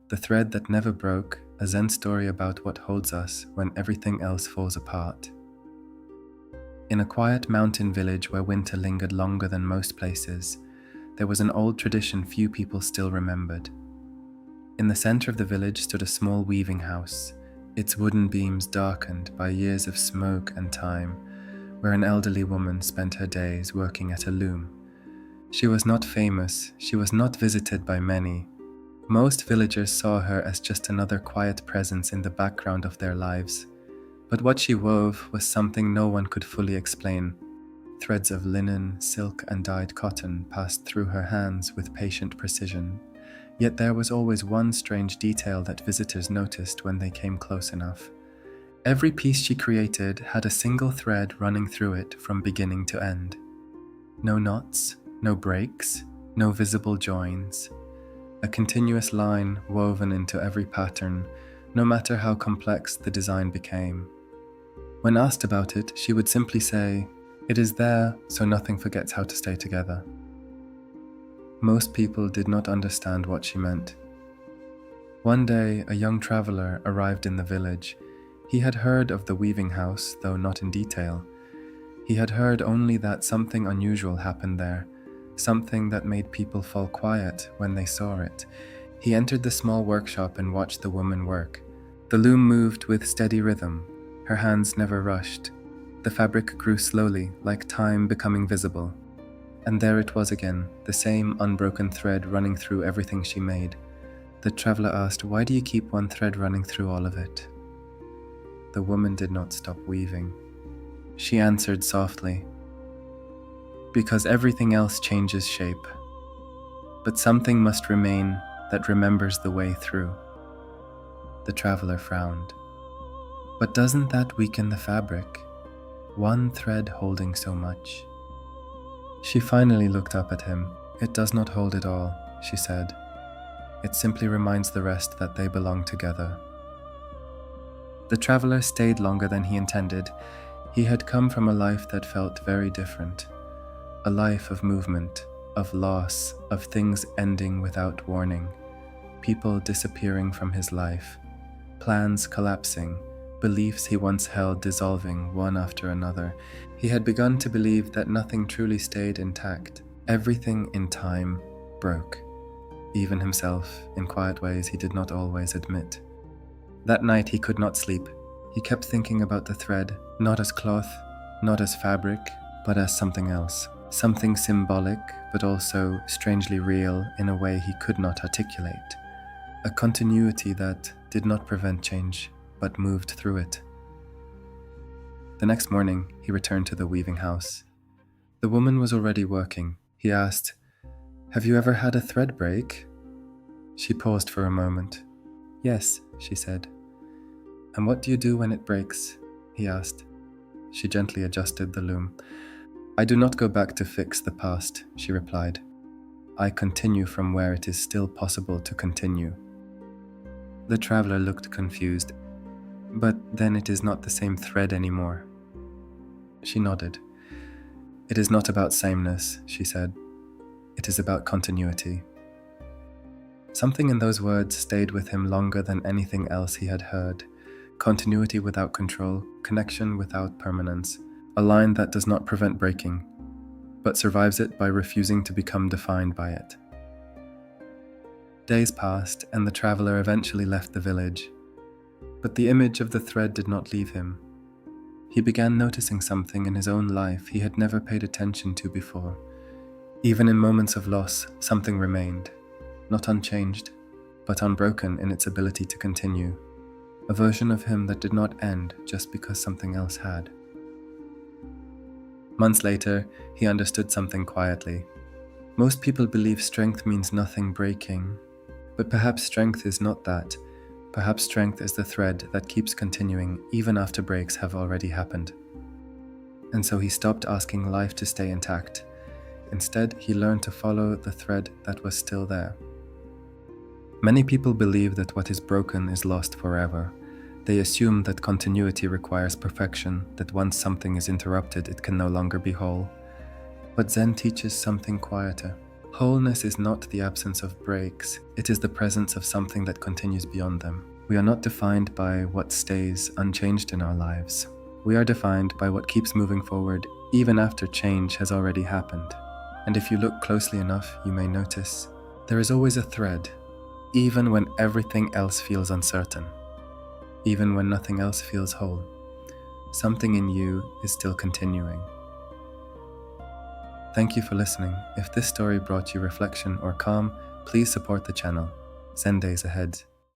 The Thread That Never Broke, a Zen story about what holds us when everything else falls apart. In a quiet mountain village where winter lingered longer than most places, there was an old tradition few people still remembered. In the center of the village stood a small weaving house, its wooden beams darkened by years of smoke and time, where an elderly woman spent her days working at a loom. She was not famous, she was not visited by many. Most villagers saw her as just another quiet presence in the background of their lives. But what she wove was something no one could fully explain. Threads of linen, silk, and dyed cotton passed through her hands with patient precision. Yet there was always one strange detail that visitors noticed when they came close enough. Every piece she created had a single thread running through it from beginning to end. No knots, no breaks, no visible joins. A continuous line woven into every pattern, no matter how complex the design became. When asked about it, she would simply say, "It is there, so nothing forgets how to stay together." Most people did not understand what she meant. One day, a young traveler arrived in the village. He had heard of the weaving house, though not in detail. He had heard only that something unusual happened there, something that made people fall quiet when they saw it. He entered the small workshop and watched the woman work. The loom moved with steady rhythm. Her hands never rushed. The fabric grew slowly, like time becoming visible. And there it was again, the same unbroken thread running through everything she made. The traveler asked, "Why do you keep one thread running through all of it?" The woman did not stop weaving. She answered softly, "Because everything else changes shape. But something must remain that remembers the way through." The traveler frowned. "But doesn't that weaken the fabric? One thread holding so much." She finally looked up at him. "It does not hold it all," she said. "It simply reminds the rest that they belong together." The traveler stayed longer than he intended. He had come from a life that felt very different. A life of movement, of loss, of things ending without warning, people disappearing from his life, plans collapsing, beliefs he once held dissolving one after another. He had begun to believe that nothing truly stayed intact. Everything in time broke. Even himself, in quiet ways he did not always admit. That night he could not sleep. He kept thinking about the thread, not as cloth, not as fabric, but as something else. Something symbolic, but also strangely real in a way he could not articulate. A continuity that did not prevent change, but moved through it. The next morning, he returned to the weaving house. The woman was already working. He asked, "Have you ever had a thread break?" She paused for a moment. "Yes," she said. "And what do you do when it breaks?" he asked. She gently adjusted the loom. "I do not go back to fix the past," she replied. "I continue from where it is still possible to continue." The traveler looked confused. "But then it is not the same thread anymore." She nodded. "It is not about sameness," she said. "It is about continuity." Something in those words stayed with him longer than anything else he had heard. Continuity without control, connection without permanence, a line that does not prevent breaking, but survives it by refusing to become defined by it. Days passed, and the traveler eventually left the village. But the image of the thread did not leave him. He began noticing something in his own life he had never paid attention to before. Even in moments of loss, something remained, not unchanged, but unbroken in its ability to continue. A version of him that did not end just because something else had. Months later, he understood something quietly. Most people believe strength means nothing breaking, but perhaps strength is not that. Perhaps strength is the thread that keeps continuing even after breaks have already happened. And so he stopped asking life to stay intact. Instead, he learned to follow the thread that was still there. Many people believe that what is broken is lost forever. They assume that continuity requires perfection, that once something is interrupted, it can no longer be whole. But Zen teaches something quieter. Wholeness is not the absence of breaks, it is the presence of something that continues beyond them. We are not defined by what stays unchanged in our lives. We are defined by what keeps moving forward even after change has already happened. And if you look closely enough, you may notice there is always a thread, even when everything else feels uncertain, even when nothing else feels whole. Something in you is still continuing. Thank you for listening. If this story brought you reflection or calm, please support the channel. Zen days ahead.